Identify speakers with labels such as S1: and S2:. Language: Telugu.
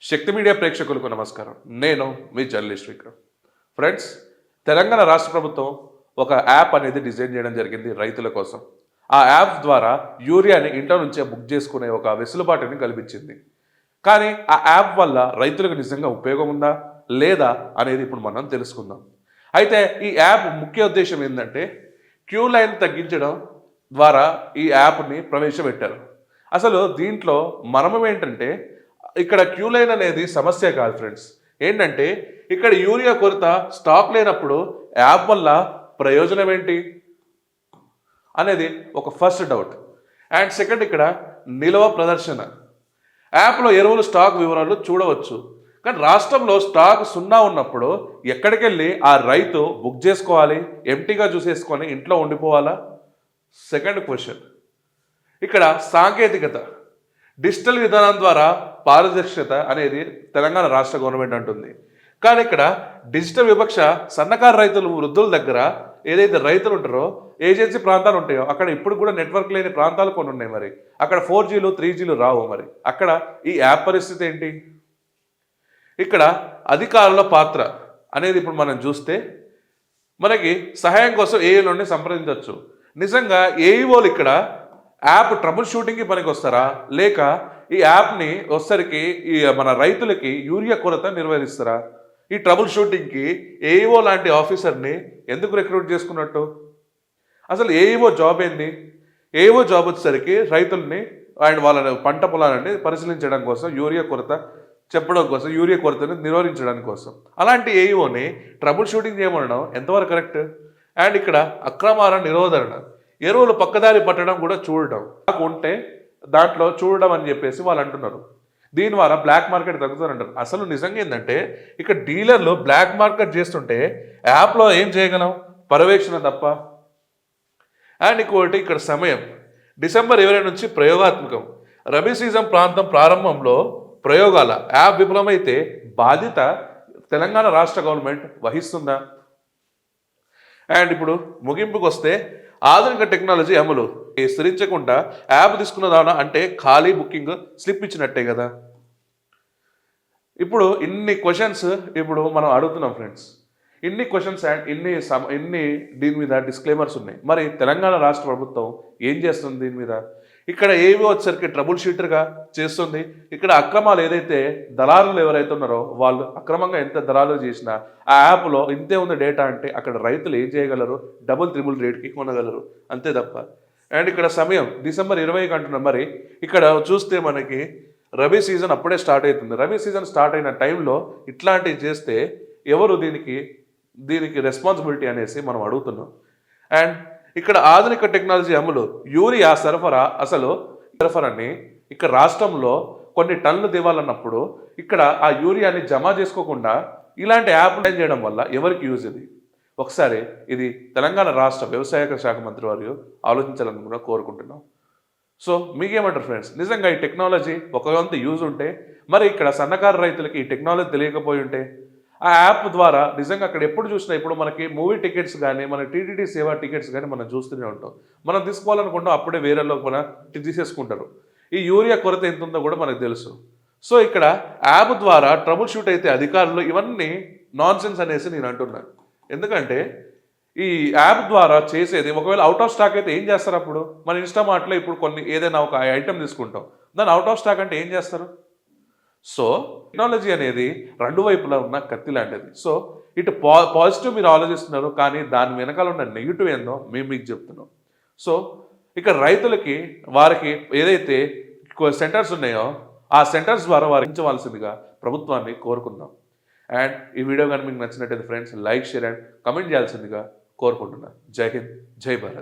S1: శక్తి మీడియా ప్రేక్షకులకు నమస్కారం. నేను మీ జర్నలిస్ట్ విక్రమ్. ఫ్రెండ్స్, తెలంగాణ రాష్ట్ర ప్రభుత్వం ఒక యాప్ అనేది డిజైన్ చేయడం జరిగింది రైతుల కోసం. ఆ యాప్ ద్వారా యూరియాని ఇంట్లో నుంచే బుక్ చేసుకునే ఒక వెసులుబాటుని కల్పించింది. కానీ ఆ యాప్ వల్ల రైతులకు నిజంగా ఉపయోగం ఉందా లేదా అనేది ఇప్పుడు మనం తెలుసుకుందాం. అయితే ఈ యాప్ ముఖ్య ఉద్దేశం ఏంటంటే క్యూ లైన్ తగ్గించడం ద్వారా ఈ యాప్ని ప్రవేశపెట్టారు. అసలు దీంట్లో మర్మం ఏంటంటే ఇక్కడ క్యూ లైన్ అనేది సమస్య కాదు ఫ్రెండ్స్. ఏంటంటే ఇక్కడ యూరియా కొరత స్టాక్ లేనప్పుడు యాప్ వల్ల ప్రయోజనం ఏంటి అనేది ఒక ఫస్ట్ డౌట్. అండ్ సెకండ్, ఇక్కడ నిల్వ ప్రదర్శన. యాప్లో ఎరువులు స్టాక్ వివరాలు చూడవచ్చు. కానీ రాష్ట్రంలో స్టాక్ సున్నా ఉన్నప్పుడు ఎక్కడికి వెళ్ళి ఆ రైతు బుక్ చేసుకోవాలి? ఎంటీగా చూసేసుకొని ఇంట్లో ఉండిపోవాలా? సెకండ్ క్వశ్చన్, ఇక్కడ సాంకేతికత. డిజిటల్ విధానం ద్వారా పారదర్శకత అనేది తెలంగాణ రాష్ట్ర గవర్నమెంట్ అంటుంది. కానీ ఇక్కడ డిజిటల్ వివక్ష సన్నకారు రైతులు, వృద్ధుల దగ్గర ఏదైతే రైతులు ఉంటారో ఏజెన్సీ ప్రాంతాలు ఉంటాయో అక్కడ ఇప్పుడు కూడా నెట్వర్క్ లేని ప్రాంతాలు కొన్ని ఉన్నాయి. మరి అక్కడ 4Gలు 3Gలు రావు. మరి అక్కడ ఈ యాప్ పరిస్థితి ఏంటి? ఇక్కడ అధికారుల పాత్ర అనేది ఇప్పుడు మనం చూస్తే మనకి సహాయం కోసం ఏఈలోనే సంప్రదించవచ్చు. నిజంగా ఏఈఓలు ఇక్కడ యాప్ ట్రబుల్ షూటింగ్కి పనికి వస్తారా, లేక ఈ యాప్ని వచ్చరికి ఈ మన రైతులకి యూరియా కొరత నిర్వహిస్తారా? ఈ ట్రబుల్ షూటింగ్కి ఏఈఓ లాంటి ఆఫీసర్ని ఎందుకు రిక్రూట్ చేసుకున్నట్టు? అసలు ఏఈఓ జాబ్ ఏంది? ఏఈఓ జాబ్ వచ్చేసరికి రైతుల్ని అండ్ వాళ్ళ పంట పొలాలని పరిశీలించడం కోసం, యూరియా కొరత చెప్పడం కోసం, యూరియా కొరతని నిరోధించడం కోసం. అలాంటి ఏఈఓని ట్రబుల్ షూటింగ్ చేయమనడం ఎంతవరకు కరెక్ట్? అండ్ ఇక్కడ అక్రమాల నిరోధన, ఎరువులు పక్కదారి పట్టడం కూడా చూడటం ఉంటే దాంట్లో చూడడం అని చెప్పేసి వాళ్ళు అంటున్నారు. దీని ద్వారా బ్లాక్ మార్కెట్ తగ్గుతుందంటారు. అసలు నిజంగా ఏంటంటే ఇక్కడ డీలర్లు బ్లాక్ మార్కెట్ చేస్తుంటే యాప్లో ఏం చేయగలం? పర్యవేక్షణ తప్ప. అండ్ ఇంకోటి, ఇక్కడ సమయం డిసెంబర్ 20 నుంచి ప్రయోగాత్మకం. రబీ సీజన్ ప్రాంతం ప్రారంభంలో ప్రయోగాల యాప్ విఫలమైతే బాధ్యత తెలంగాణ రాష్ట్ర గవర్నమెంట్ వహిస్తుందా? అండ్ ఇప్పుడు ముగింపుకు వస్తే, ఆధునిక టెక్నాలజీ అమలు విస్తరించకుండా యాప్ తీసుకున్నదానా అంటే ఖాళీ బుకింగ్ స్లిప్ ఇచ్చినట్టే కదా. ఇప్పుడు ఇన్ని క్వశ్చన్స్ ఇప్పుడు మనం అడుగుతున్నాం ఫ్రెండ్స్. ఇన్ని క్వశ్చన్స్ అండ్ ఇన్ని దీని మీద డిస్క్లైమర్స్ ఉన్నాయి. మరి తెలంగాణ రాష్ట్ర ప్రభుత్వం ఏం చేస్తుంది దీని మీద? ఇక్కడ ఏవి వచ్చేసరికి ట్రబుల్ షీటర్గా చేస్తుంది. ఇక్కడ అక్రమాలు ఏదైతే దళారులు ఎవరైతే ఉన్నారో వాళ్ళు అక్రమంగా ఎంత దళారులు చేసినా ఆ యాప్లో ఇంతే ఉంది డేటా అంటే అక్కడ రైతులు ఏం చేయగలరు? డబుల్ త్రిబుల్ రేట్కి కొనగలరు, అంతే తప్ప. అండ్ ఇక్కడ సమయం డిసెంబర్ 20కి అంటున్నాం. మరి ఇక్కడ చూస్తే మనకి రబీ సీజన్ అప్పుడే స్టార్ట్ అవుతుంది. రబీ సీజన్ స్టార్ట్ అయిన టైంలో ఇట్లాంటివి చేస్తే ఎవరు దీనికి రెస్పాన్సిబిలిటీ అనేసి మనం అడుగుతున్నాం. అండ్ ఇక్కడ ఆధునిక టెక్నాలజీ అమలు, యూరియా సరఫరాని ఇక్కడ రాష్ట్రంలో కొన్ని టన్నులు దివాలన్నప్పుడు ఇక్కడ ఆ యూరియాని జమ చేసుకోకుండా ఇలాంటి యాప్ చేయడం వల్ల ఎవరికి యూజ్? ఇది ఒకసారి ఇది తెలంగాణ రాష్ట్ర వ్యవసాయ శాఖ మంత్రి వారు ఆలోచించాలని కూడా కోరుకుంటున్నాం. సో మీకేమంటారు ఫ్రెండ్స్? నిజంగా ఈ టెక్నాలజీ ఒక వంతు యూజ్ ఉంటే, మరి ఇక్కడ సన్నకారు రైతులకి ఈ టెక్నాలజీ తెలియకపోయి ఉంటే ఆ యాప్ ద్వారా నిజంగా అక్కడ ఎప్పుడు చూసినా ఇప్పుడు మనకి మూవీ టికెట్స్ కానీ, మన టీటీడీ సేవా టికెట్స్ కానీ మనం చూస్తూనే ఉంటాం. మనం తీసుకోవాలనుకుంటాం, అప్పుడే వేరేలో మన తీసేసుకుంటారు. ఈ యూరియా కొరత ఎంత ఉందో కూడా మనకు తెలుసు. సో ఇక్కడ యాప్ ద్వారా ట్రబుల్ షూట్ అయితే అధికారులు ఇవన్నీ నాన్ సెన్స్ అనేసి నేను అంటున్నాను. ఎందుకంటే ఈ యాప్ ద్వారా చేసేది ఒకవేళ అవుట్ ఆఫ్ స్టాక్ అయితే ఏం చేస్తారు? అప్పుడు మన ఇన్స్టామార్ట్లో ఇప్పుడు కొన్ని ఏదైనా ఒక ఐటెం తీసుకుంటాం, దాన్ని అవుట్ ఆఫ్ స్టాక్ అంటే ఏం చేస్తారు? సో టెక్నాలజీ అనేది రెండు వైపులా ఉన్న కత్తి లాంటిది. సో ఇటు పాజిటివ్ మీరు ఆలోచిస్తున్నారు, కానీ దాని వెనకాల ఉన్న నెగిటివ్ ఏందో మేము మీకు చెప్తున్నాం. సో ఇక్కడ రైతులకి వారికి ఏదైతే సెంటర్స్ ఉన్నాయో ఆ సెంటర్స్ ద్వారా వారించవలసిందిగా ప్రభుత్వాన్ని కోరుకుందాం. అండ్ ఈ వీడియో కానీ మీకు నచ్చినట్టయితే friends like, share and comment చేయాల్సిందిగా కోరుకుంటున్నాను. జై హింద్, జై భారత్.